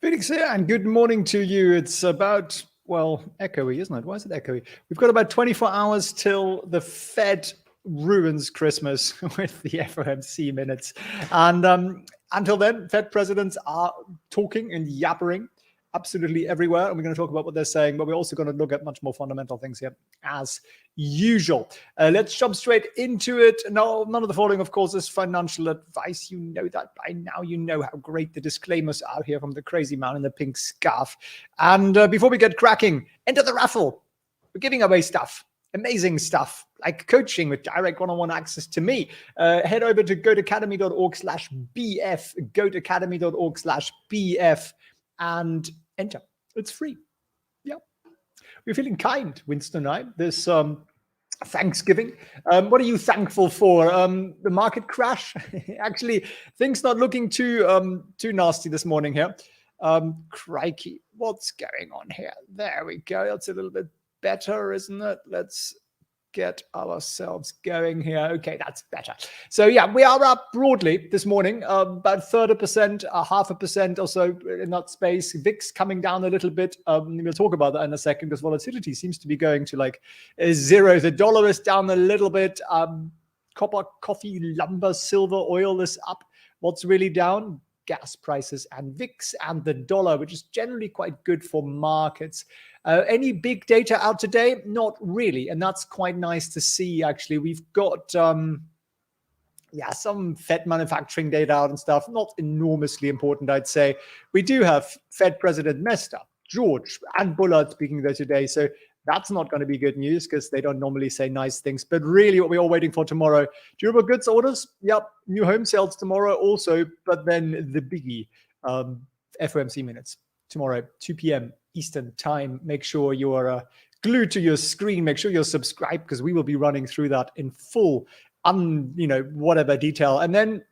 Felix here, and good morning to you. It's about, well, echoey, isn't it? Why is it echoey? We've got about 24 hours till the Fed ruins Christmas with the FOMC minutes. And until then, Fed presidents are talking and yappering absolutely everywhere. And we're going to talk about what they're saying, but we're also going to look at much more fundamental things here as usual. Let's jump straight into it. No, none of the following, of course, is financial advice. You know that by now. You know how great the disclaimers are here from the crazy man in the pink scarf. And before we get cracking, enter the raffle. We're giving away stuff. Amazing stuff like coaching with direct one-on-one access to me. Head over to goatacademy.org/BF, goatacademy.org/BF, and enter. It's free. Yeah. We're feeling kind, Winston and I, this Thanksgiving. What are you thankful for? The market crash? Actually, things not looking too nasty this morning here. Crikey, what's going on here? There we go. That's a little bit better, isn't it? Let's get ourselves going here. Okay, that's better. So yeah, we are up broadly this morning, about 30%, 0.5% or so in that space. VIX coming down a little bit. We'll talk about that in a second because volatility seems to be going to like zero. The dollar is down a little bit. Copper, coffee, lumber, silver, oil is up. What's really down? Gas prices and VIX and the dollar, which is generally quite good for markets. Any big data out today? Not really. And that's quite nice to see, actually. We've got, some Fed manufacturing data out and stuff. Not enormously important, I'd say. We do have Fed President Mester, George, and Bullard speaking there today. So that's not going to be good news because they don't normally say nice things. But really what we're all waiting for tomorrow, durable goods orders. Yep. New home sales tomorrow also. But then the biggie, FOMC minutes tomorrow, 2 p.m. Eastern time. Make sure you are glued to your screen. Make sure you're subscribed because we will be running through that in full, whatever detail. And then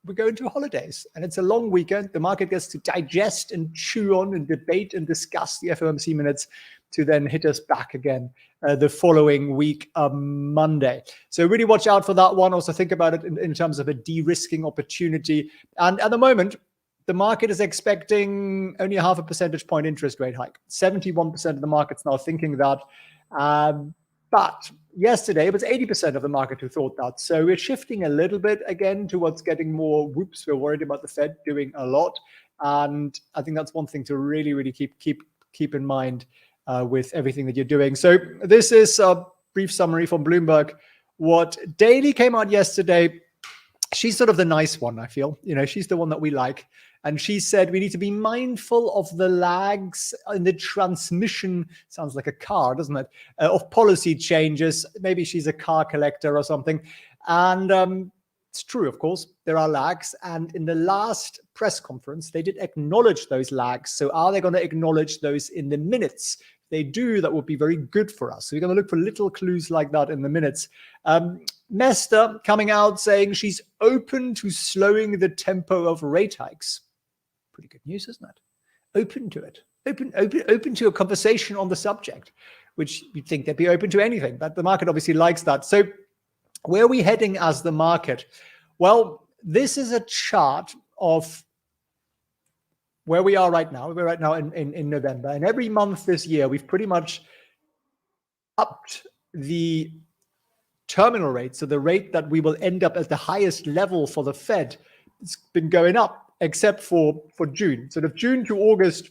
we go into holidays and it's a long weekend. The market gets to digest and chew on and debate and discuss the FOMC minutes to then hit us back again the following week, Monday. So really watch out for that one. Also think about it in terms of a de-risking opportunity. And at the moment, the market is expecting only a 0.5 percentage point interest rate hike. 71% of the market's now thinking that. But yesterday, it was 80% of the market who thought that. So we're shifting a little bit again towards getting more whoops. We're worried about the Fed doing a lot. And I think that's one thing to really, really keep in mind with everything that you're doing. So this is a brief summary from Bloomberg. What Daily came out yesterday, she's sort of the nice one, I feel. She's the one that we like. And she said we need to be mindful of the lags in the transmission, sounds like a car, doesn't it, of policy changes. Maybe she's a car collector or something. And it's true, of course, there are lags. And in the last press conference, they did acknowledge those lags. So are they going to acknowledge those in the minutes? If they do, that would be very good for us. So we're going to look for little clues like that in the minutes. Mester coming out saying she's open to slowing the tempo of rate hikes. Pretty good news, isn't it? Open to it. Open to a conversation on the subject, which you'd think they'd be open to anything, but the market obviously likes that. So where are we heading as the market? Well, this is a chart of where we are right now. We're right now in November, and every month this year, we've pretty much upped the terminal rate. So the rate that we will end up at the highest level for the Fed, it's been going up, except for June. Sort of June to August.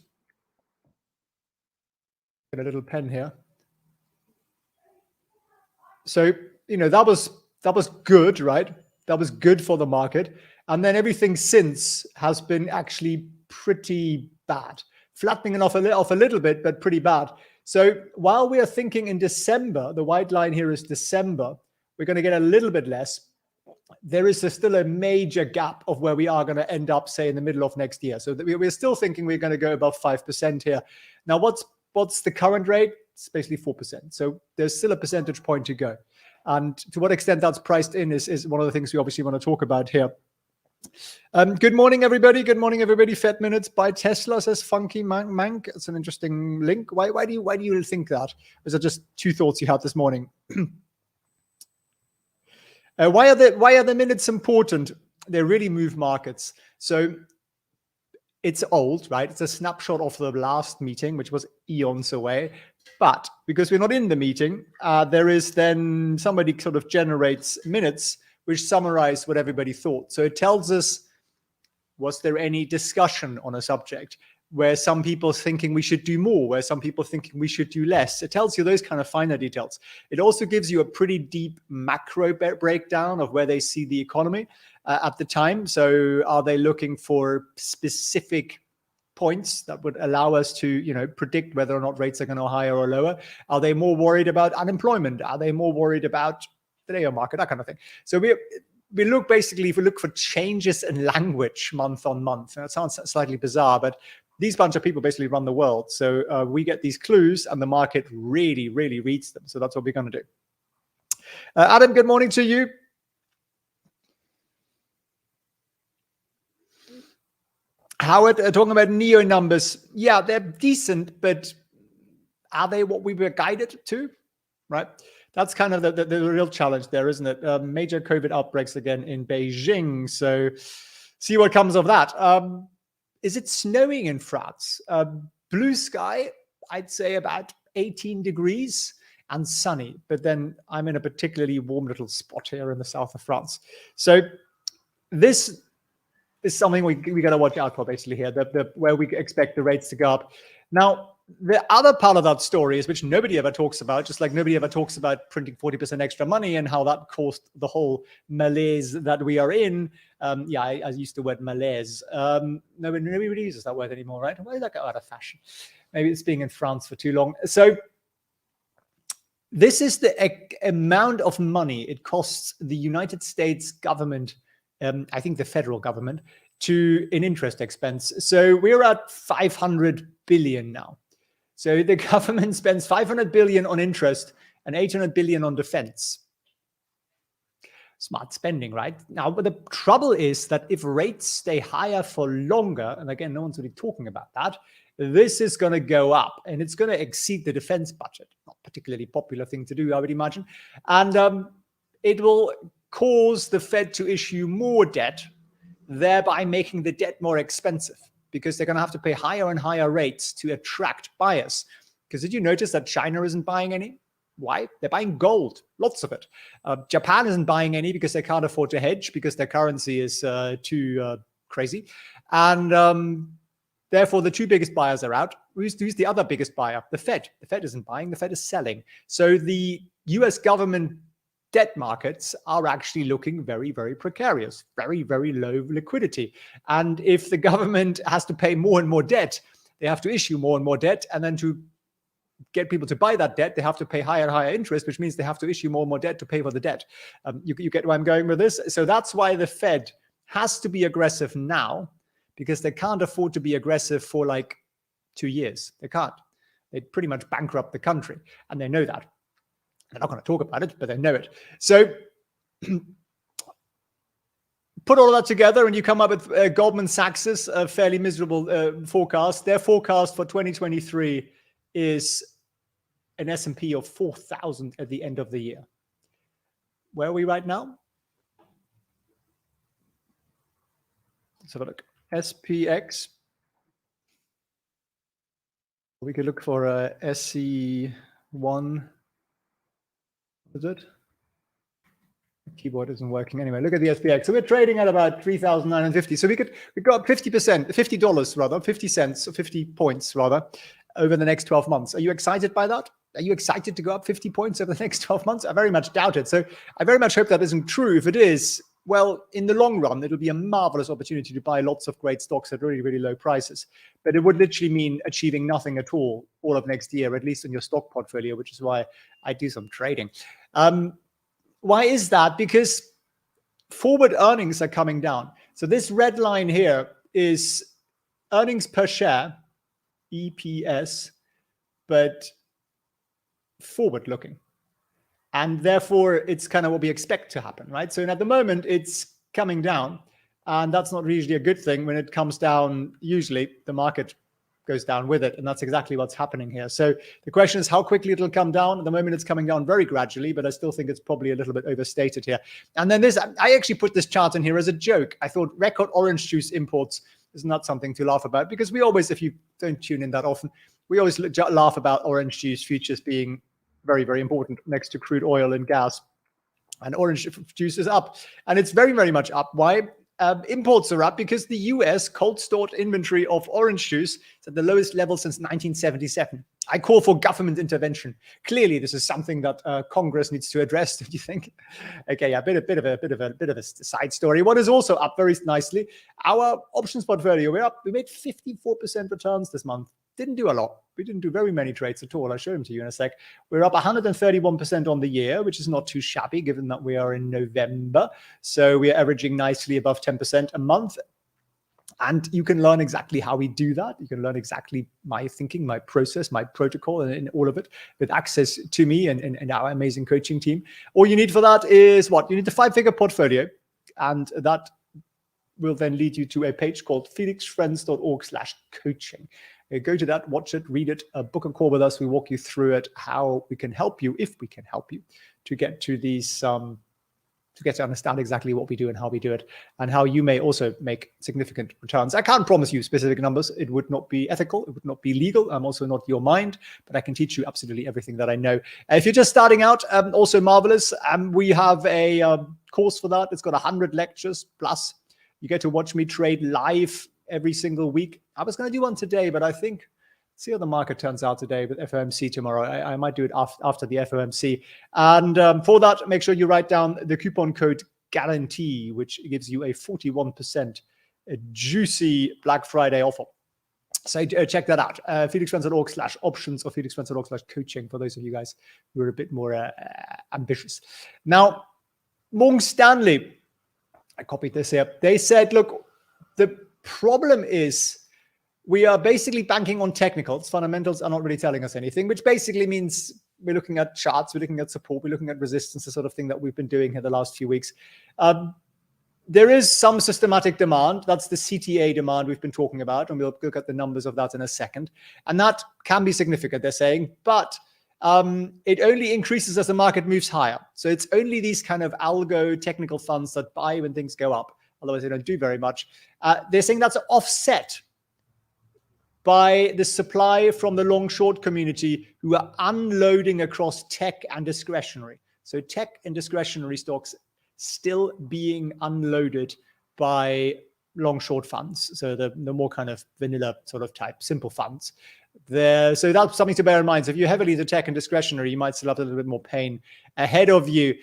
Get a little pen here. So, that was good, right? That was good for the market. And then everything since has been actually pretty bad. Flattening it off a little bit, but pretty bad. So while we are thinking in December, the white line here is December, we're going to get a little bit less. There is still a major gap of where we are going to end up, say, in the middle of next year. So we're still thinking we're going to go above 5% here. Now, what's the current rate? It's basically 4%. So there's still a percentage point to go. And to what extent that's priced in is one of the things we obviously want to talk about here. Good morning, everybody. Good morning, everybody. Fed minutes by Tesla, says Funky Mank. It's an interesting link. Why do you think that? Is that just two thoughts you had this morning? Why are the minutes important? They really move markets. So it's old, right? It's a snapshot of the last meeting, which was eons away. But because we're not in the meeting, there is then somebody sort of generates minutes which summarize what everybody thought. So it tells us, was there any discussion on a subject? Where some people thinking we should do more, where some people thinking we should do less. It tells you those kind of finer details. It also gives you a pretty deep macro breakdown of where they see the economy at the time. So are they looking for specific points that would allow us to, you know, predict whether or not rates are going to higher or lower? Are they more worried about unemployment? Are they more worried about the labor market, that kind of thing? So we look basically, if we look for changes in language month on month, and it sounds slightly bizarre, but these bunch of people basically run the world. So we get these clues and the market really, really reads them. So that's what we're going to do. Adam, good morning to you. Howard, talking about NEO numbers. Yeah, they're decent, but are they what we were guided to? Right? That's kind of the real challenge there, isn't it? Major COVID outbreaks again in Beijing. So see what comes of that. Is it snowing in France? Blue sky, I'd say about 18 degrees and sunny. But then I'm in a particularly warm little spot here in the south of France. So this is something we got to watch out for basically here, where we expect the rates to go up. Now, the other part of that story is, which nobody ever talks about, just like nobody ever talks about printing 40% extra money and how that caused the whole malaise that we are in. Yeah, I used the word malaise. Nobody uses that word anymore, right? Why did that go out of fashion? Maybe it's being in France for too long. So this is the amount of money it costs the United States government, I think the federal government, in interest expense. So we're at 500 billion now. So the government spends 500 billion on interest and 800 billion on defense. Smart spending, right? Now, but the trouble is that if rates stay higher for longer, and again, no one's really talking about that, this is going to go up and it's going to exceed the defense budget. Not a particularly popular thing to do, I would imagine. And it will cause the Fed to issue more debt, thereby making the debt more expensive, because they're going to have to pay higher and higher rates to attract buyers. Because did you notice that China isn't buying any? Why? They're buying gold, lots of it. Japan isn't buying any because they can't afford to hedge because their currency is too crazy. And therefore, the two biggest buyers are out. Who's the other biggest buyer? The Fed. The Fed isn't buying, the Fed is selling. So the US government debt markets are actually looking very, very precarious, very, very low liquidity. And if the government has to pay more and more debt, they have to issue more and more debt. And then to get people to buy that debt, they have to pay higher and higher interest, which means they have to issue more and more debt to pay for the debt. You get where I'm going with this? So that's why the Fed has to be aggressive now, because they can't afford to be aggressive for like 2 years. They can't. They'd pretty much bankrupt the country. And they know that. They're not going to talk about it, but they know it. So put all of that together and you come up with Goldman Sachs's fairly miserable forecast. Their forecast for 2023 is an S&P of 4,000 at the end of the year. Where are we right now? Let's have a look. SPX. We could look for a SC1. Is it? The keyboard isn't working anyway. Look at the SPX. So we're trading at about 3,950. So we go up 50%, $50 rather, 50 cents or 50 points rather over the next 12 months. Are you excited by that? Are you excited to go up 50 points over the next 12 months? I very much doubt it. So I very much hope that isn't true. If it is, well, in the long run, it'll be a marvelous opportunity to buy lots of great stocks at really, really low prices. But it would literally mean achieving nothing at all of next year, at least in your stock portfolio, which is why I do some trading. Why is that? Because forward earnings are coming down. So this red line here is earnings per share, EPS, but forward looking. And therefore, it's kind of what we expect to happen, right? So at the moment, it's coming down. And that's not usually a good thing. When it comes down, usually the market goes down with it. And that's exactly what's happening here. So the question is how quickly it'll come down. At the moment, it's coming down very gradually, but I still think it's probably a little bit overstated here. And then I actually put this chart in here as a joke. I thought record orange juice imports is not something to laugh about, because we always, if you don't tune in that often, we always laugh about orange juice futures being very, very important next to crude oil and gas. And orange juice is up, and it's very, very much up. Why? Imports are up because the US cold stored inventory of orange juice is at the lowest level since 1977. I call for government intervention. Clearly, this is something that Congress needs to address. Don't you think? Okay, yeah, a bit of a side story. What is also up very nicely? Our options portfolio. We're up. We made 54% returns this month. Didn't do a lot. We didn't do very many trades at all. I'll show them to you in a sec. We're up 131% on the year, which is not too shabby given that we are in November. So we are averaging nicely above 10% a month. And you can learn exactly how we do that. You can learn exactly my thinking, my process, my protocol, and all of it with access to me and our amazing coaching team. All you need for that is what? You need the 5-figure portfolio. And that will then lead you to a page called felixfriends.org/coaching. Go to that, watch it, read it, book a call with us. We walk you through it, how we can help you, if we can help you, to get to these, to get to understand exactly what we do and how we do it, and how you may also make significant returns. I can't promise you specific numbers. It would not be ethical. It would not be legal. I'm also not your mind, but I can teach you absolutely everything that I know. If you're just starting out, also marvelous. We have a course for that. It's got 100 lectures plus. You get to watch me trade live every single week. I was going to do one today, but I think, see how the market turns out today with FOMC tomorrow. I might do it after the FOMC. And for that, make sure you write down the coupon code GUARANTEE, which gives you a 41% juicy Black Friday offer. So check that out. felixfriends.org/options or felixfriends.org/coaching for those of you guys who are a bit more ambitious. Now, Morgan Stanley, I copied this here. They said, look, the problem is we are basically banking on technicals. Fundamentals are not really telling us anything, which basically means we're looking at charts, we're looking at support, we're looking at resistance, the sort of thing that we've been doing here the last few weeks. There is some systematic demand. That's the CTA demand we've been talking about, and we'll look at the numbers of that in a second. And that can be significant, they're saying, but it only increases as the market moves higher. So it's only these kind of algo technical funds that buy when things go up. Otherwise, they don't do very much. They're saying that's offset by the supply from the long-short community who are unloading across tech and discretionary. So tech and discretionary stocks still being unloaded by long-short funds. So the more kind of vanilla sort of type, simple funds. So that's something to bear in mind. So if you're heavily into tech and discretionary, you might still have a little bit more pain ahead of you.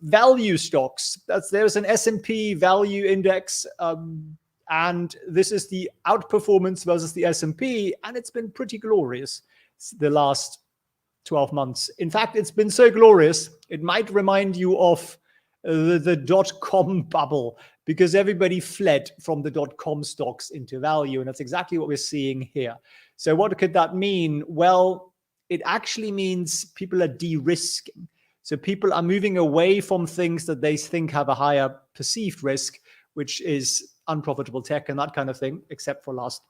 Value stocks, there's an S&P value index, and this is the outperformance versus the S&P, and it's been pretty glorious the last 12 months. In fact, it's been so glorious, it might remind you of the dot-com bubble, because everybody fled from the dot-com stocks into value, and that's exactly what we're seeing here. So what could that mean? Well, it actually means people are de-risking. So people are moving away from things that they think have a higher perceived risk, which is unprofitable tech and that kind of thing, except for last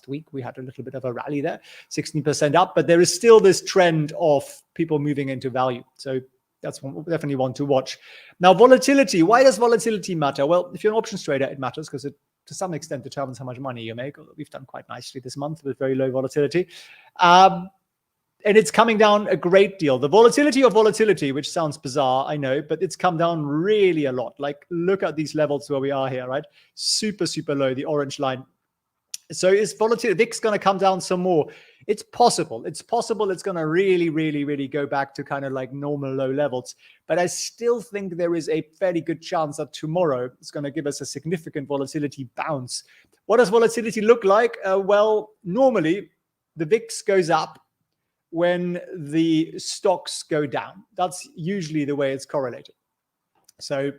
week. We had a little bit of a rally there, 16% up, but there is still this trend of people moving into value. So that's definitely one to watch. Now, volatility. Why does volatility matter? Well, if you're an options trader, it matters because it, to some extent, determines how much money you make. We've done quite nicely this month with very low volatility. And it's coming down a great deal. The volatility of volatility, which sounds bizarre, I know, but it's come down really a lot. Like, look at these levels where we are here, right? Super, super low, the orange line. So is volatility, VIX going to come down some more? It's possible. It's possible it's going to really, really, really go back to kind of like normal low levels. But I still think there is a fairly good chance that tomorrow it's going to give us a significant volatility bounce. What does volatility look like? Well, normally the VIX goes up when the stocks go down. That's usually the way it's correlated. So,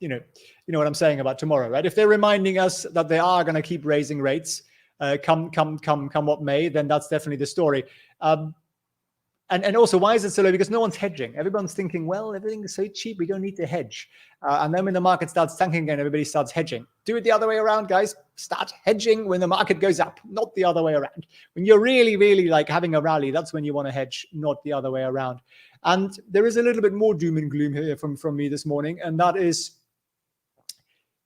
you know what I'm saying about tomorrow, right? If they're reminding us that they are going to keep raising rates, come what may, then that's definitely the story. And also, why is it so low? Because no one's hedging. Everyone's thinking, well, everything is so cheap, we don't need to hedge. And then when the market starts tanking again, everybody starts hedging. Do it the other way around, guys. Start hedging when the market goes up, not the other way around. When you're really, really like having a rally, that's when you want to hedge, not the other way around. And there is a little bit more doom and gloom here from me this morning, and that is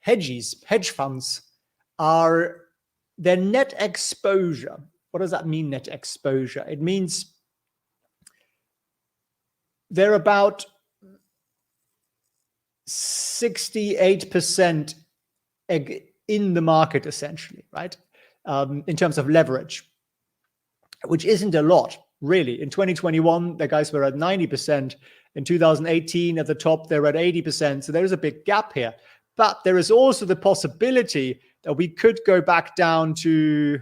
hedge funds are their net exposure. What does that mean, net exposure? It means they're about 68% in the market, essentially, right? In terms of leverage, which isn't a lot, really. In 2021, the guys were at 90%. In 2018, at the top, they're at 80%. So there is a big gap here. But there is also the possibility that we could go back down to,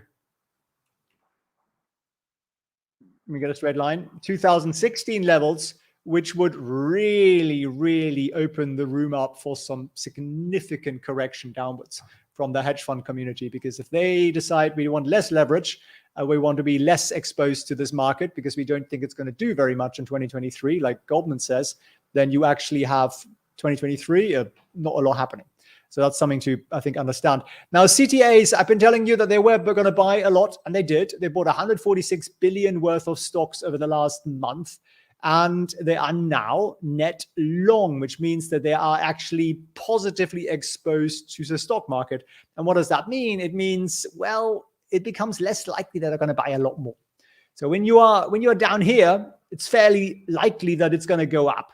let me get a straight line, 2016 levels, which would really, really open the room up for some significant correction downwards from the hedge fund community. Because if they decide we want less leverage, we want to be less exposed to this market because we don't think it's going to do very much in 2023, like Goldman says, then you actually have 2023, not a lot happening. So that's something to, I think, understand. Now, CTAs, I've been telling you that they were going to buy a lot, and they did. They bought 146 billion worth of stocks over the last month, and they are now net long, which means that they are actually positively exposed to the stock market. And what does that mean? It means, well, it becomes less likely that they're going to buy a lot more. So when you're down here, it's fairly likely that it's going to go up.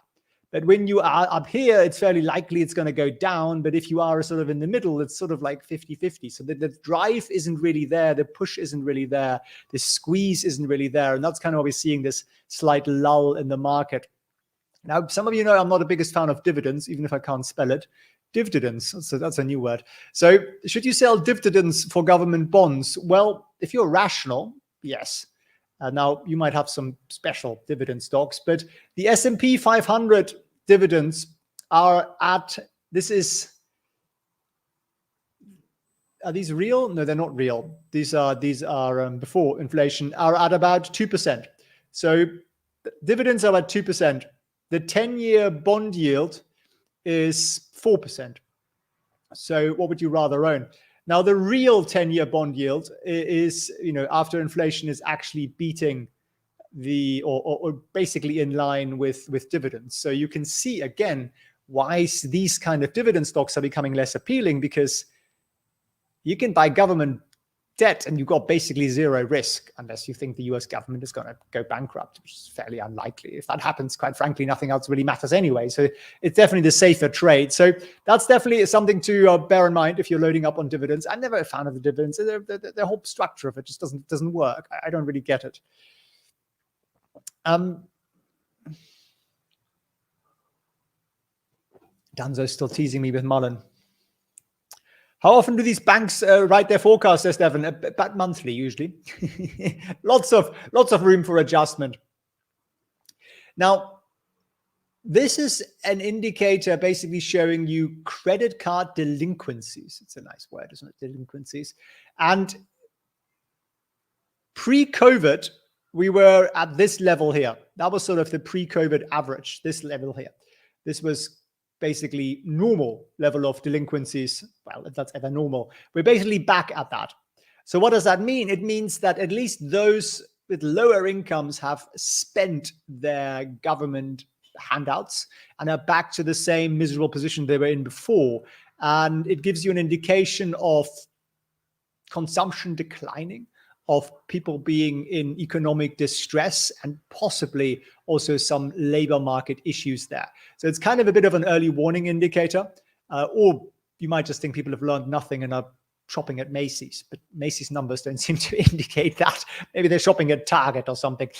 But when you are up here, it's fairly likely it's going to go down. But if you are sort of in the middle, it's sort of like 50-50. So the drive isn't really there. The push isn't really there. The squeeze isn't really there. And that's kind of why we're seeing this slight lull in the market. Now, some of you know I'm not the biggest fan of dividends, even if I can't spell it. Dividends, so that's a new word. So should you sell dividends for government bonds? Well, if you're rational, yes. Now, you might have some special dividend stocks, but the S&P 500 dividends are at, are these real? No, they're not real. These are before inflation, are at about 2%. So dividends are at 2%. The 10-year bond yield is 4%. So what would you rather own? Now, the real 10-year bond yield is, after inflation is actually beating the, or basically in line with dividends. So you can see, again, why these kind of dividend stocks are becoming less appealing, because you can buy government debt and you've got basically zero risk unless you think the US government is going to go bankrupt, which is fairly unlikely. If that happens, quite frankly, nothing else really matters anyway. So it's definitely the safer trade. So that's definitely something to bear in mind if you're loading up on dividends. I'm never a fan of the dividends. The whole structure of it just doesn't work. I don't really get it. Danzo's still teasing me with Mullen. How often do these banks write their forecasts, says Devon? About monthly, usually. lots of room for adjustment. Now, this is an indicator basically showing you credit card delinquencies. It's a nice word, isn't it? Delinquencies. And pre-COVID, we were at this level here. That was sort of the pre-COVID average, this level here. This was basically normal level of delinquencies. Well, if that's ever normal, we're basically back at that. So what does that mean? It means that at least those with lower incomes have spent their government handouts and are back to the same miserable position they were in before. And it gives you an indication of consumption declining, of people being in economic distress, and possibly also some labor market issues there. So it's kind of a bit of an early warning indicator, or you might just think people have learned nothing and are shopping at Macy's, but Macy's numbers don't seem to indicate that. Maybe they're shopping at Target or something.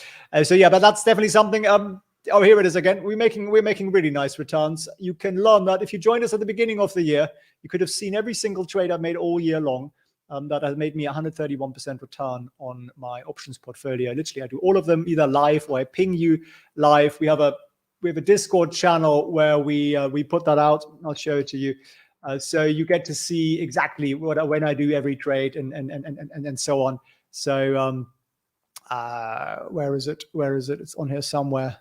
So yeah, but that's definitely something. Oh, here it is again. We're making really nice returns. You can learn that if you joined us at the beginning of the year, you could have seen every single trade I've made all year long. That has made me 131% return on my options portfolio. Literally, I do all of them either live or I ping you live. We have a Discord channel where we put that out. I'll show it to you, so you get to see exactly when I do every trade and so on. So where is it? It's on here somewhere.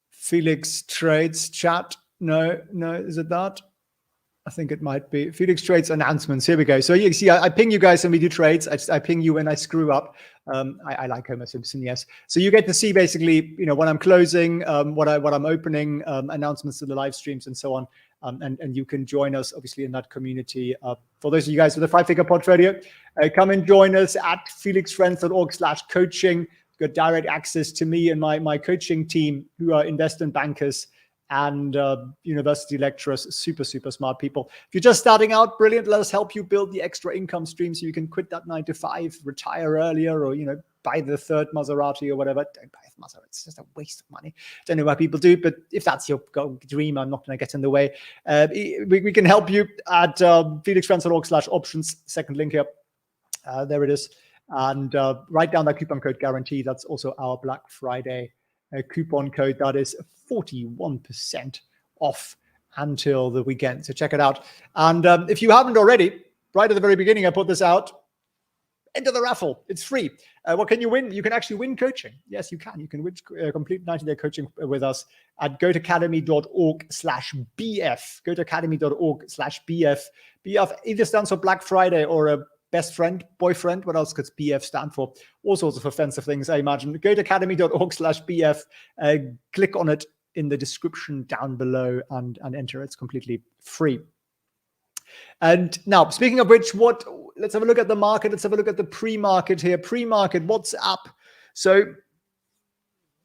Felix Trades chat. No, is it that? I think it might be Felix Trades announcements. Here we go. So you see, I ping you guys when we do trades. I ping you when I screw up. I like Homer Simpson, yes. So you get to see basically, when I'm closing, what I'm opening, announcements to the live streams and so on. And you can join us, obviously, in that community. For those of you guys with a 5-figure portfolio, come and join us at felixfriends.org/coaching. Got direct access to me and my coaching team, who are investment bankers and university lecturers, super smart people. If you're just starting out, brilliant. Let us help you build the extra income stream so you can quit that 9 to 5, retire earlier, or buy the third Maserati or whatever. Don't buy a Maserati. It's just a waste of money. Don't know why people do, but if that's your dream, I'm not going to get in the way. We can help you at felixfriends.org/options. Second link here. There it is. And write down that coupon code guarantee. That's also our Black Friday coupon code. That is 41% off until the weekend. So check it out. And if you haven't already, right at the very beginning, I put this out. Enter the raffle. It's free. What can you win? You can actually win coaching. Yes, you can. You can win complete 90-day coaching with us at goatacademy.org/BF. Goatacademy.org/BF. BF either stands for Black Friday or a best friend, boyfriend. What else could BF stand for? All sorts of offensive things, I imagine. Goatacademy.org/BF. Click on it in the description down below and enter. It's completely free. And now, speaking of which, let's have a look at the market. Let's have a look at the pre-market here. Pre-market, what's up? So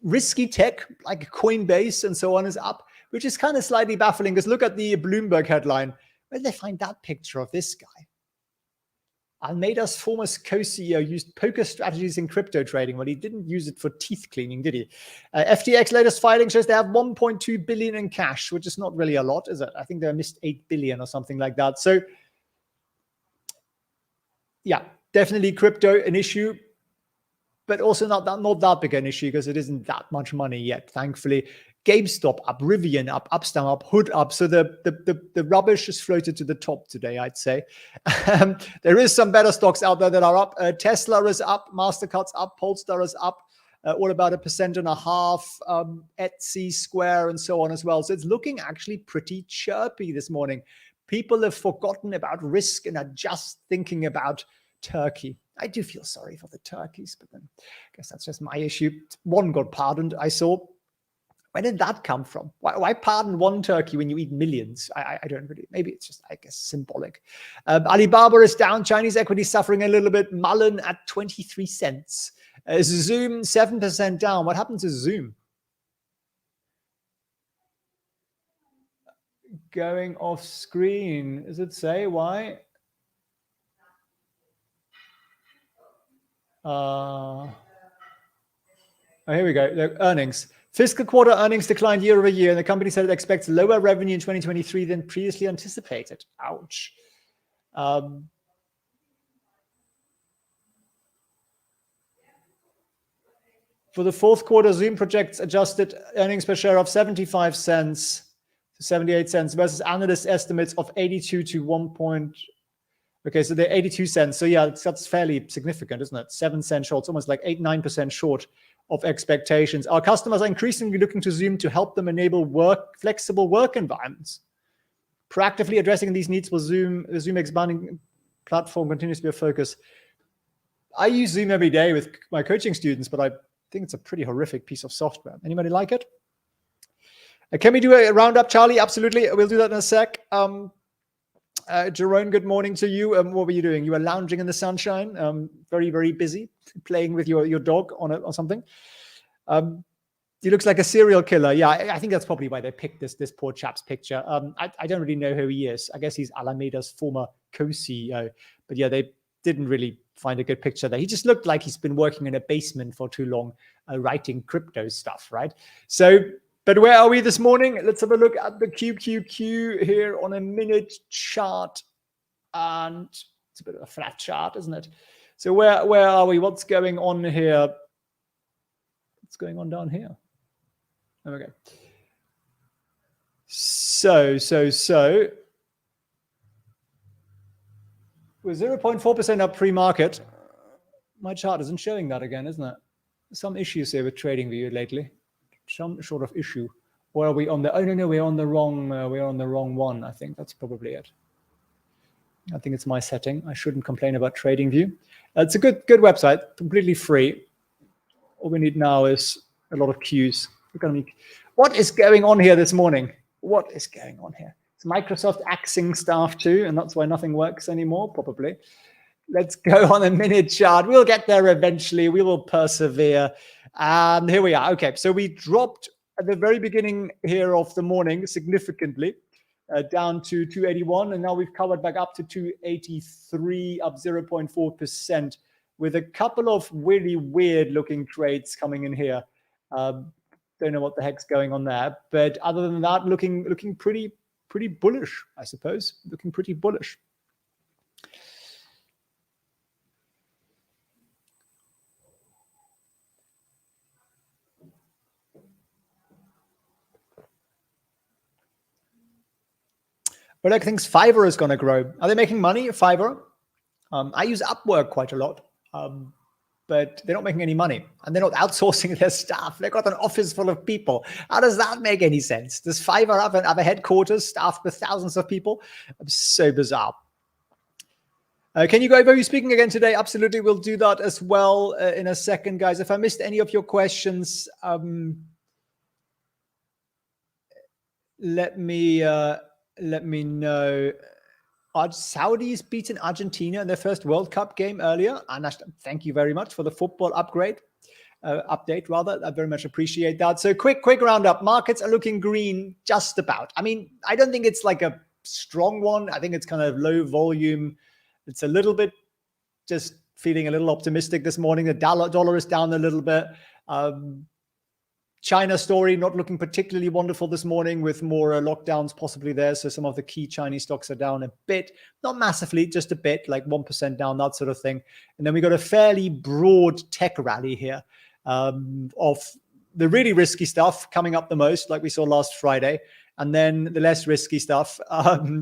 risky tech like Coinbase and so on is up, which is kind of slightly baffling because look at the Bloomberg headline. Where did they find that picture of this guy? Almeida's former co-CEO used poker strategies in crypto trading. Well, he didn't use it for teeth cleaning, did he? FTX latest filing shows they have 1.2 billion in cash, which is not really a lot, is it? I think they missed 8 billion or something like that. So, yeah, definitely crypto an issue, but also not that big an issue because it isn't that much money yet, thankfully. GameStop up, Rivian up, Upstart up, Hood up. So the rubbish is floated to the top today, I'd say. There is some better stocks out there that are up. Tesla is up, Mastercard's up, Polestar is up, all about 1.5%. Etsy, Square, and so on as well. So it's looking actually pretty chirpy this morning. People have forgotten about risk and are just thinking about Turkey. I do feel sorry for the turkeys, but then I guess that's just my issue. One got pardoned, I saw. Where did that come from? Why pardon one turkey when you eat millions? I don't really. Maybe it's just, I guess, symbolic. Alibaba is down. Chinese equity suffering a little bit. Mullen at 23 cents. Zoom 7% down. What happened to Zoom? Going off screen. Does it say why? Oh, here we go. The earnings. Fiscal quarter earnings declined year over year, and the company said it expects lower revenue in 2023 than previously anticipated. Ouch. For the fourth quarter, Zoom projects adjusted earnings per share of 75 cents to 78 cents versus analyst estimates of 82 to 1. Okay, so they're 82 cents. So yeah, that's fairly significant, isn't it? 7 cents short. It's almost like 8-9% short of expectations. Our customers are increasingly looking to Zoom to help them enable flexible work environments. Proactively addressing these needs will the Zoom expanding platform continues to be a focus. I use Zoom every day with my coaching students, but I think it's a pretty horrific piece of software. Anybody like it? Can we do a roundup, Charlie? Absolutely. We'll do that in a sec. Jerome, good morning to you. What were you doing? You were lounging in the sunshine, very, very busy, playing with your dog on something. He looks like a serial killer. Yeah, I think that's probably why they picked this poor chap's picture. I don't really know who he is. I guess he's Alameda's former co-CEO. But yeah, they didn't really find a good picture there. He just looked like he's been working in a basement for too long, writing crypto stuff, right? So, but where are we this morning? Let's have a look at the QQQ here on a minute chart. And it's a bit of a flat chart, isn't it? So where are we? What's going on here? What's going on down here? Okay. So we're 0.4% up pre-market. My chart isn't showing that again, isn't it? Some issues here with TradingView lately. Some sort of issue. Or are we on the? Oh no, we're on the wrong one. I think that's probably it. I think it's my setting. I shouldn't complain about TradingView. It's a good website, completely free. All we need now is a lot of queues. What is going on here this morning? What is going on here? It's Microsoft axing staff too, and that's why nothing works anymore, probably. Let's go on a minute chart. We'll get there eventually. We will persevere. And here we are. Okay, so we dropped at the very beginning here of the morning significantly down to 281, and now we've covered back up to 283, up 0.4%, with a couple of really weird-looking trades coming in here. Don't know what the heck's going on there, but other than that, looking pretty bullish, I suppose. Looking pretty bullish. But I think Fiverr is going to grow. Are they making money at Fiverr? I use Upwork quite a lot, but they're not making any money. And they're not outsourcing their staff. They've got an office full of people. How does that make any sense? Does Fiverr have a headquarters staffed with thousands of people? It's so bizarre. Can you go over who's speaking again today? Absolutely. We'll do that as well in a second, guys. If I missed any of your questions, let me know. Are Saudis beaten Argentina in their first World Cup game earlier? And thank you very much for the football update. I very much appreciate that. So quick roundup. Markets are looking green just about. I mean, I don't think it's like a strong one. I think it's kind of low volume. It's a little bit just feeling a little optimistic this morning. The dollar is down a little bit. China story not looking particularly wonderful this morning, with more lockdowns possibly there. So some of the key Chinese stocks are down a bit, not massively, just a bit, like 1% down, that sort of thing. And then we got a fairly broad tech rally here of the really risky stuff coming up the most, like we saw last Friday. And then the less risky stuff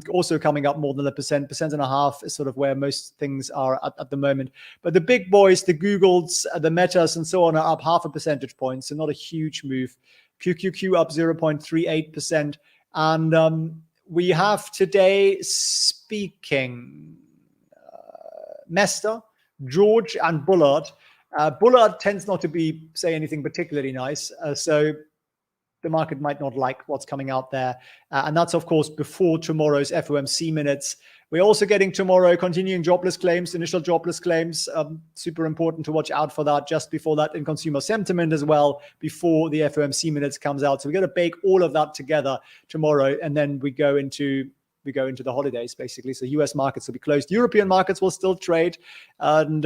also coming up more than 1.5% is sort of where most things are at the moment. But the big boys, the Googles, the Metas, and so on are up 0.5 percentage point, so not a huge move. QQQ up 0.38%. And we have today speaking Mester, George, and Bullard. Bullard tends not to say anything particularly nice, so the market might not like what's coming out there. And that's, of course, before tomorrow's FOMC minutes. We're also getting tomorrow continuing jobless claims, initial jobless claims. Super important to watch out for that just before that, in consumer sentiment as well, before the FOMC minutes comes out. So we're going to bake all of that together tomorrow, and then we go into the holidays, basically. So US markets will be closed. European markets will still trade. And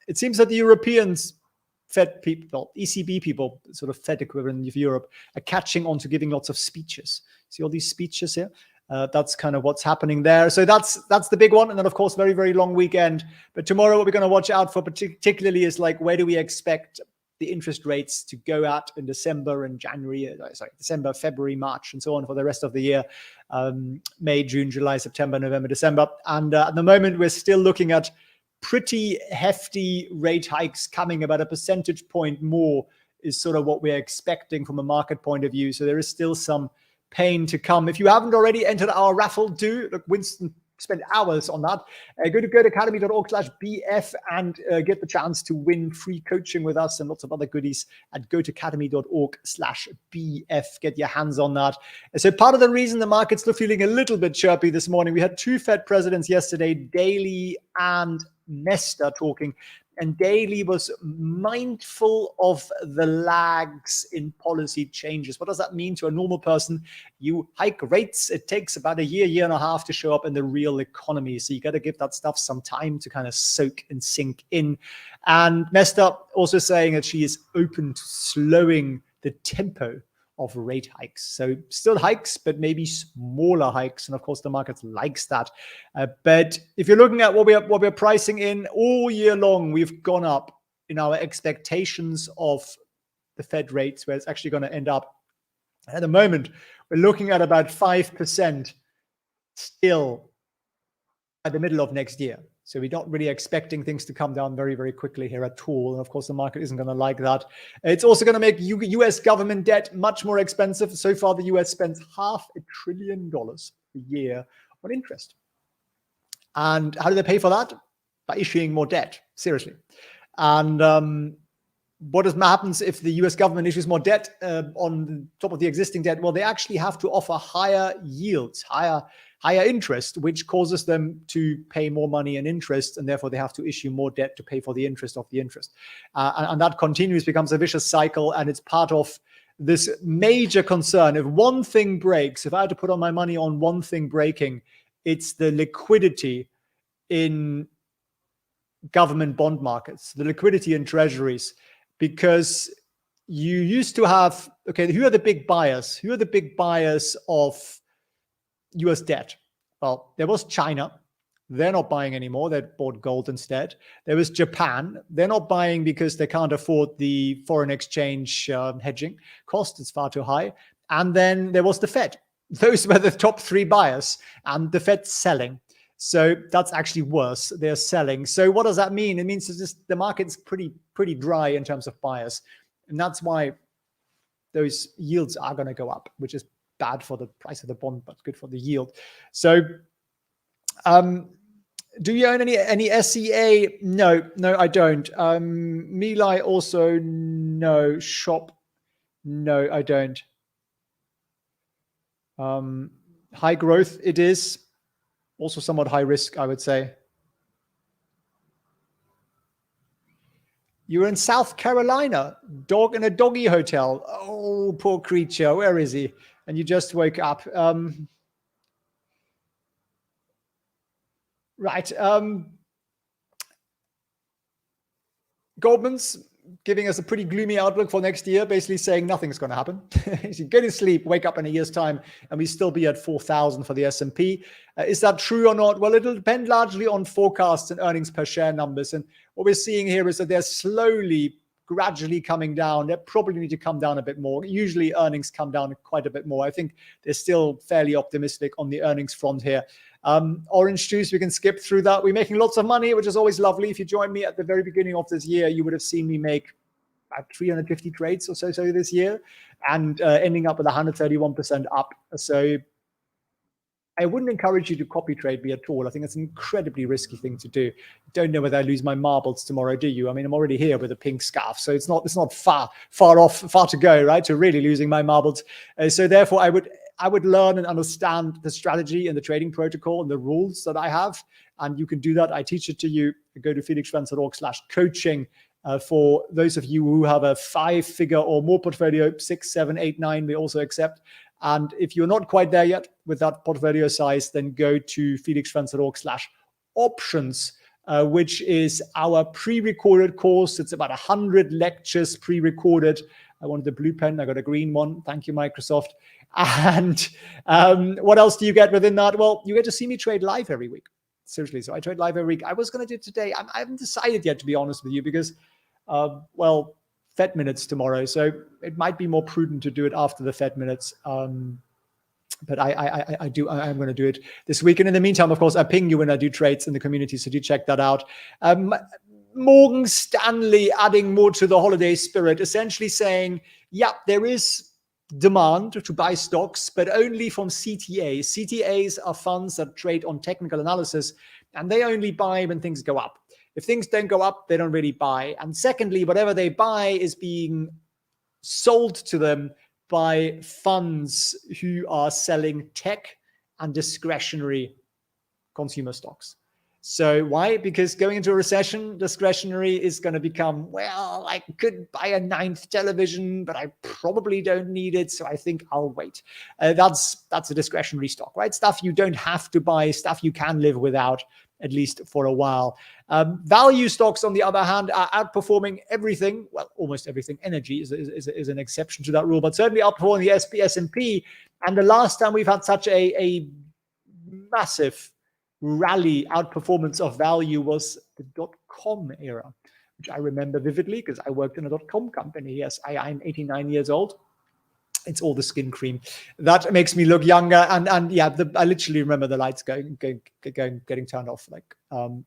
it seems that the Europeans, Fed people, ECB people, sort of Fed equivalent of Europe, are catching on to giving lots of speeches. See all these speeches here? That's kind of what's happening there. So that's the big one. And then, of course, very, very long weekend. But tomorrow, what we're going to watch out for particularly is, like, where do we expect the interest rates to go at in December and December, February, March, and so on for the rest of the year. May, June, July, September, November, December. And at the moment, we're still looking at pretty hefty rate hikes coming. About a percentage point more is sort of what we're expecting from a market point of view. So there is still some pain to come. If you haven't already entered our raffle, do. Look, Winston spent hours on that. Go to gotoacademy.org/BF and get the chance to win free coaching with us and lots of other goodies at gotoacademy.org/BF. Get your hands on that. So part of the reason the market's still feeling a little bit chirpy this morning, we had two Fed presidents yesterday, Daly and Mester, talking, and Daly was mindful of the lags in policy changes. What does that mean to a normal person? You hike rates, it takes about a year and a half to show up in the real economy. So you got to give that stuff some time to kind of soak and sink in. And Mester also saying that she is open to slowing the tempo of rate hikes. So still hikes, but maybe smaller hikes. And of course, the market likes that. But if you're looking at what we're pricing in all year long, we've gone up in our expectations of the Fed rates, where it's actually going to end up. At the moment, we're looking at about 5% still at the middle of next year. So we're not really expecting things to come down very, very quickly here at all. And of course, the market isn't going to like that. It's also going to make US government debt much more expensive. So far, the US spends $500 billion a year on interest. And how do they pay for that? By issuing more debt, seriously. And what happens if the US government issues more debt on top of the existing debt? Well, they actually have to offer higher yields, higher interest, which causes them to pay more money in interest, and therefore they have to issue more debt to pay for the interest of the interest. And that continues, becomes a vicious cycle, and it's part of this major concern. If one thing breaks, if I had to put on my money on one thing breaking, it's the liquidity in government bond markets, the liquidity in treasuries, because you used to have, okay, who are the big buyers? Who are the big buyers of US debt? Well, there was China. They're not buying anymore. They bought gold instead. There was Japan. They're not buying because they can't afford the foreign exchange hedging cost. It's far too high. And then there was the Fed. Those were the top three buyers, and the Fed's selling. So that's actually worse. They're selling. So what does that mean? It means it's just the market's pretty dry in terms of buyers. And that's why those yields are going to go up, which is bad for the price of the bond, but good for the yield. So do you own any SEA? No, I don't. Milai also, no. Shop, no, I don't. High growth, it is. Also somewhat high risk, I would say. You're in South Carolina, dog in a doggy hotel. Oh, poor creature. Where is he? And you just woke up. Right. Goldman's giving us a pretty gloomy outlook for next year, basically saying nothing's going to happen. You go to sleep, wake up in a year's time, and we still be at 4,000 for the S&P. Is that true or not? Well, it'll depend largely on forecasts and earnings per share numbers. And what we're seeing here is that they're slowly, gradually coming down. They probably need to come down a bit more. Usually earnings come down quite a bit more. I think they're still fairly optimistic on the earnings front here. Orange juice, we can skip through that. We're making lots of money, which is always lovely. If you joined me at the very beginning of this year, you would have seen me make about 350 trades or so this year, and ending up with 131% up. So I wouldn't encourage you to copy trade me at all. I think it's an incredibly risky thing to do. Don't know whether I lose my marbles tomorrow, do you? I mean, I'm already here with a pink scarf, so it's not far to go, right, to really losing my marbles. So therefore, I would learn and understand the strategy and the trading protocol and the rules that I have, and you can do that. I teach it to you. Go to felixfriends.org/coaching. For those of you who have a 5-figure or more portfolio, 6, 7, 8, 9, we also accept. And if you're not quite there yet with that portfolio size, then go to felixfriends.org/options, which is our pre-recorded course. It's about 100 lectures pre-recorded. I wanted the blue pen. I got a green one. Thank you, Microsoft. And what else do you get within that? Well, you get to see me trade live every week. Seriously. So I trade live every week. I was going to do it today. I haven't decided yet, to be honest with you, because, well, Fed minutes tomorrow. So it might be more prudent to do it after the Fed minutes. But I'm going to do it this week. And in the meantime, of course, I ping you when I do trades in the community. So do check that out. Morgan Stanley adding more to the holiday spirit, essentially saying, yeah, there is demand to buy stocks, but only from CTAs. CTAs are funds that trade on technical analysis, and they only buy when things go up. If things don't go up, they don't really buy. And secondly, whatever they buy is being sold to them by funds who are selling tech and discretionary consumer stocks. So why? Because going into a recession, discretionary is going to become, well, I could buy a 9th television, but I probably don't need it, so I think I'll wait. That's a discretionary stock, right? Stuff you don't have to buy, stuff you can live without, at least for a while. Value stocks, on the other hand, are outperforming everything. Well, almost everything. Energy is an exception to that rule, but certainly outperforming the S&P. And the last time we've had such a massive rally outperformance of value was the .com era, which I remember vividly because I worked in a .com company. Yes, I'm 89 years old. It's all the skin cream that makes me look younger. And yeah, I literally remember the lights getting turned off. Like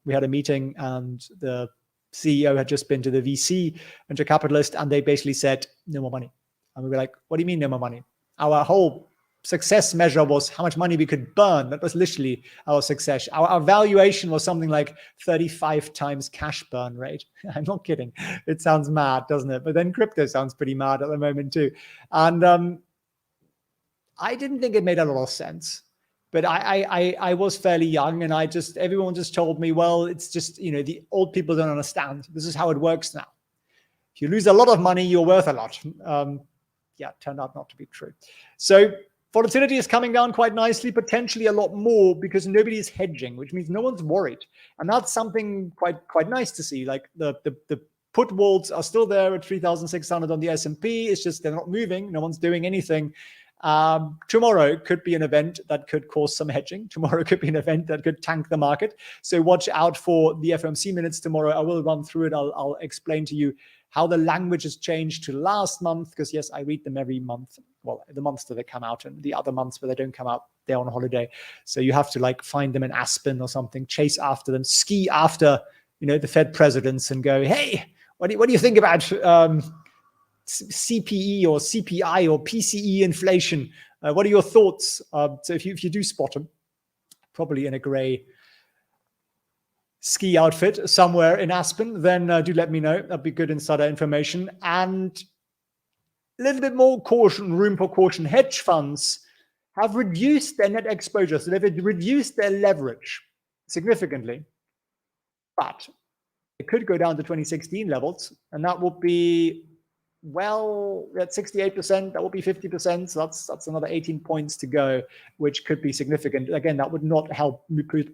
we had a meeting and the CEO had just been to the VC, venture capitalist, and they basically said, no more money. And we were like, what do you mean no more money? Our whole success measure was how much money we could burn. That was literally our success. Our valuation was something like 35 times cash burn rate. I'm not kidding. It sounds mad, doesn't it? But then crypto sounds pretty mad at the moment too. And I didn't think it made a lot of sense. But I was fairly young, and everyone just told me, well, it's just, the old people don't understand. This is how it works now. If you lose a lot of money, you're worth a lot. Yeah, it turned out not to be true. So volatility is coming down quite nicely, potentially a lot more because nobody is hedging, which means no one's worried. And that's something quite nice to see. Like the put walls are still there at 3,600 on the S&P. It's just they're not moving. No one's doing anything. Tomorrow could be an event that could cause some hedging. Tomorrow could be an event that could tank the market. So watch out for the FOMC minutes tomorrow. I will run through it. I'll explain to you how the language has changed to last month, because yes, I read them every month. Well, the months that they come out, and the other months where they don't come out, they're on holiday. So you have to like find them in Aspen or something, chase after them, ski after, the Fed presidents and go, hey, what do you think about CPE or CPI or PCE inflation? What are your thoughts? So if you do spot them, probably in a gray ski outfit somewhere in Aspen, then do let me know. That'd be good insider information. And a little bit more caution, room for caution. Hedge funds have reduced their net exposure. So they've reduced their leverage significantly. But it could go down to 2016 levels. And that would be, well, at 68%, that would be 50%. So that's another 18 points to go, which could be significant. Again, that would not help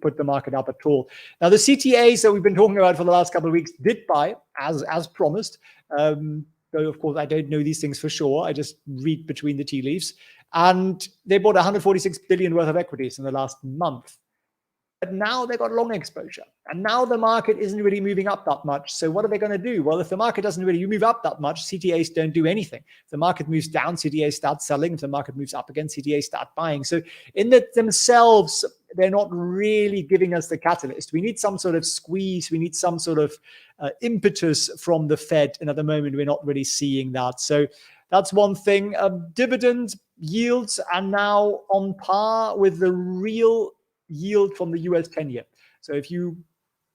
put the market up at all. Now, the CTAs that we've been talking about for the last couple of weeks did buy, as promised. Though, of course, I don't know these things for sure. I just read between the tea leaves. And they bought 146 billion worth of equities in the last month. But now they've got long exposure. And now the market isn't really moving up that much. So what are they going to do? Well, if the market doesn't really move up that much, CTAs don't do anything. If the market moves down, CTAs start selling. If the market moves up again, CTAs start buying. So in themselves, they're not really giving us the catalyst. We need some sort of squeeze. We need some sort of impetus from the Fed. And at the moment, we're not really seeing that. So that's one thing. Dividend yields are now on par with the real yield from the US 10-year. So if you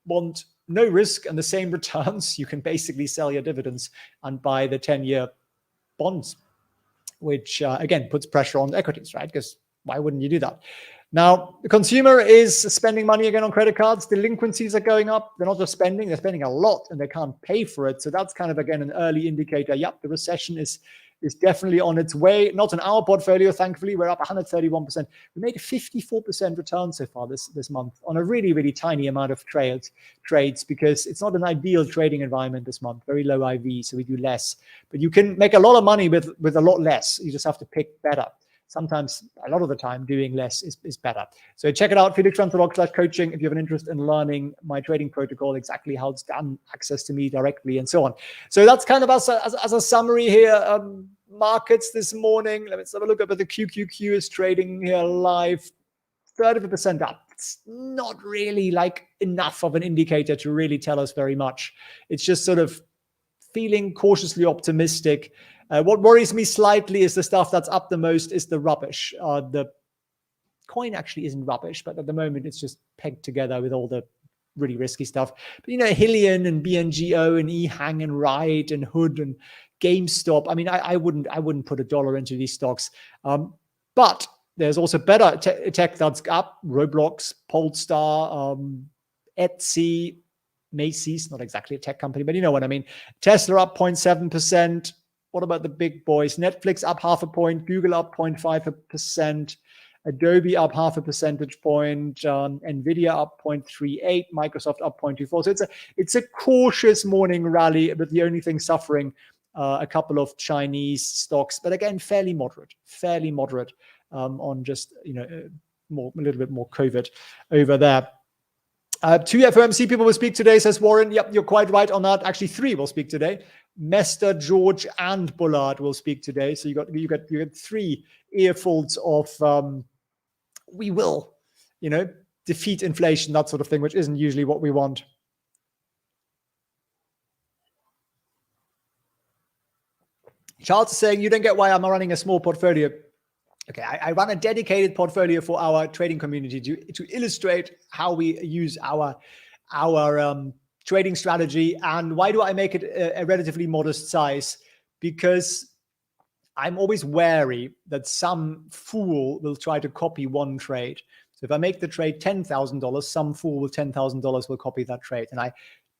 want no risk and the same returns, you can basically sell your dividends and buy the 10-year bonds, which again puts pressure on equities, right? Because why wouldn't you do that? Now, the consumer is spending money again on credit cards. Delinquencies are going up. They're not just spending, they're spending a lot and they can't pay for it. So that's kind of, again, an early indicator. Yep, the recession is definitely on its way. Not in our portfolio, thankfully. We're up 131%. We made a 54% return so far this month on a really, really tiny amount of trades because it's not an ideal trading environment this month. Very low IV, so we do less. But you can make a lot of money with a lot less. You just have to pick better. Sometimes, a lot of the time, doing less is better. So check it out, felixfriends.org/coaching, if you have an interest in learning my trading protocol, exactly how it's done, access to me directly, and so on. So that's kind of as a summary here. Markets this morning, let's have a look at what the QQQ is trading here live. 30% up. It's not really like enough of an indicator to really tell us very much. It's just sort of feeling cautiously optimistic. What worries me slightly is the stuff that's up the most is the rubbish. The coin actually isn't rubbish, but at the moment it's just pegged together with all the really risky stuff. But Hillian and BNGO and eHang and Ride and Hood and GameStop. I mean, I wouldn't put $1 into these stocks. But there's also better tech that's up. Roblox, Polestar, Etsy, Macy's, not exactly a tech company, but you know what I mean. Tesla up 0.7%. What about the big boys? Netflix up 0.5 point, Google up 0.5%, Adobe up 0.5 percentage point, Nvidia up 0.38, Microsoft up 0.24. So it's a cautious morning rally, but the only thing suffering a couple of Chinese stocks, but again fairly moderate on just a little bit more COVID over there. 2 FOMC people will speak today, says Warren. Yep, you're quite right on that. Actually, 3 will speak today. Mester, George, and Bullard will speak today. So you got 3 earfuls of we will, defeat inflation, that sort of thing, which isn't usually what we want. Charles is saying, you don't get why I'm running a small portfolio. Okay, I run a dedicated portfolio for our trading community to illustrate how we use our trading strategy. And why do I make it a relatively modest size? Because I'm always wary that some fool will try to copy one trade. So if I make the trade $10,000, some fool with $10,000 will copy that trade. And I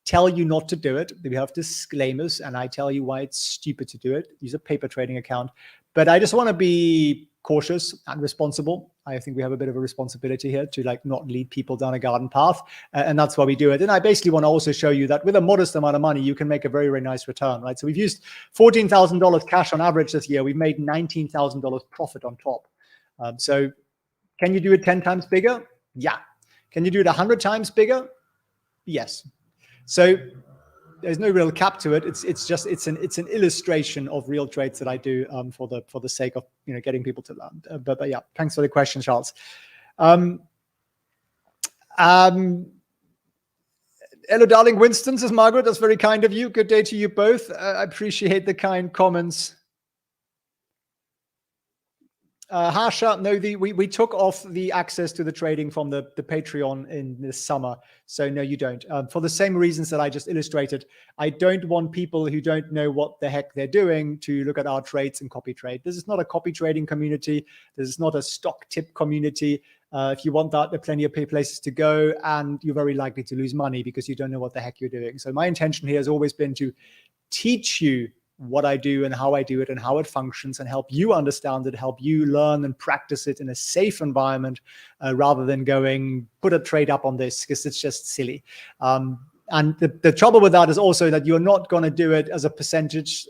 tell you not to do it. We have disclaimers, and I tell you why it's stupid to do it. Use a paper trading account. But I just want to be cautious and responsible. I think we have a bit of a responsibility here to like not lead people down a garden path. And that's why we do it. And I basically want to also show you that with a modest amount of money, you can make a very, very nice return, right? So we've used $14,000 cash on average this year. We've made $19,000 profit on top. So can you do it 10 times bigger? Yeah. Can you do it 100 times bigger? Yes. So there's no real cap to it. It's an illustration of real trades that I do for the sake of getting people to learn. But yeah, thanks for the question, Charles. Hello, darling Winston, says Margaret. That's very kind of you. Good day to you both. I appreciate the kind comments. Harsha, no, we took off the access to the trading from the Patreon in this summer. So no, you don't. For the same reasons that I just illustrated, I don't want people who don't know what the heck they're doing to look at our trades and copy trade. This is not a copy trading community. This is not a stock tip community. If you want that, there are plenty of places to go, and you're very likely to lose money because you don't know what the heck you're doing. So my intention here has always been to teach you what I do and how I do it and how it functions, and help you understand it, help you learn and practice it in a safe environment, rather than going, put a trade up on this, because it's just silly. And the trouble with that is also that you're not going to do it as a percentage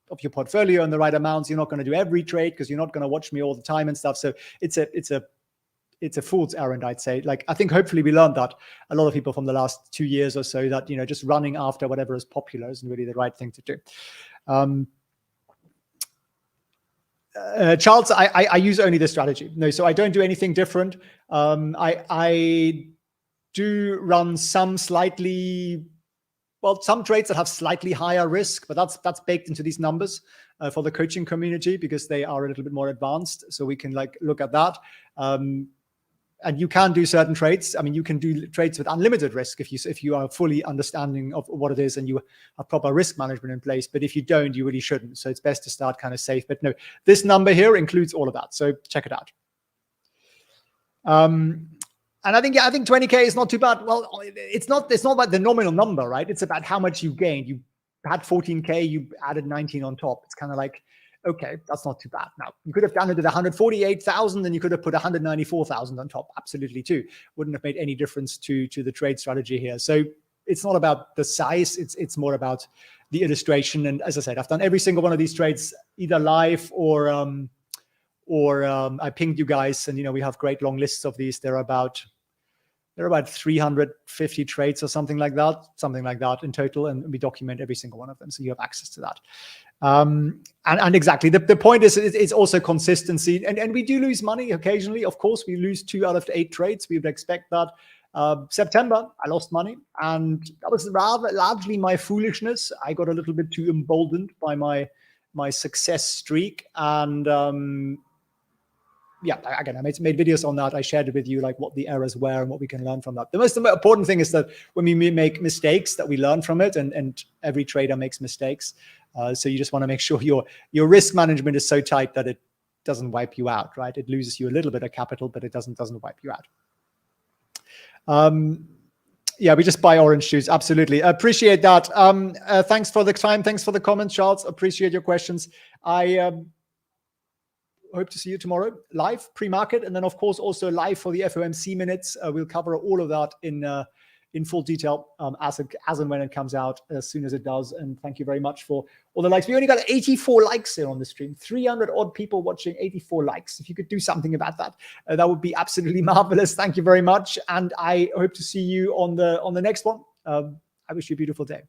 of your portfolio in the right amounts. You're not going to do every trade because you're not going to watch me all the time and stuff. So it's a fool's errand, I'd say. Like, I think hopefully we learned that, a lot of people from the last 2 years or so, that, just running after whatever is popular isn't really the right thing to do. Charles, I use only this strategy. No, so I don't do anything different. I do run some some trades that have slightly higher risk, but that's baked into these numbers for the coaching community because they are a little bit more advanced. So we can look at that. And you can do certain trades. I mean, you can do trades with unlimited risk if you are fully understanding of what it is and you have proper risk management in place. But if you don't, you really shouldn't. So it's best to start kind of safe. But no, this number here includes all of that. So check it out. And I think 20K is not too bad. Well, it's not about the nominal number, right? It's about how much you gained. You had 14K, you added 19 on top. It's kind of like, okay, that's not too bad. Now, you could have done it at 148,000 and you could have put 194,000 on top. Absolutely too. Wouldn't have made any difference to the trade strategy here. So it's not about the size. It's more about the illustration. And as I said, I've done every single one of these trades either live or I pinged you guys, and we have great long lists of these. There are about 350 trades or something like that in total, and we document every single one of them, so you have access to that. And exactly, the point is it's also consistency, and we do lose money occasionally. Of course, we lose 2 out of 8 trades. We would expect that. September, I lost money, and that was largely my foolishness. I got a little bit too emboldened by my success streak, and yeah, again, I made videos on that. I shared it with you, like what the errors were and what we can learn from that. The most important thing is that when we make mistakes, that we learn from it, and every trader makes mistakes. So you just want to make sure your risk management is so tight that it doesn't wipe you out, right? It loses you a little bit of capital, but it doesn't wipe you out. Yeah, we just buy orange juice. Absolutely. Appreciate that. Thanks for the time. Thanks for the comments, Charles. Appreciate your questions. I hope to see you tomorrow live pre-market, and then of course also live for the FOMC minutes. We'll cover all of that in full detail as and when it comes out, as soon as it does. And thank you very much for all the likes. We only got 84 likes here on the stream, 300 odd people watching, 84 likes. If you could do something about that, that would be absolutely marvelous. Thank you very much, and I hope to see you on the next one. I wish you a beautiful day.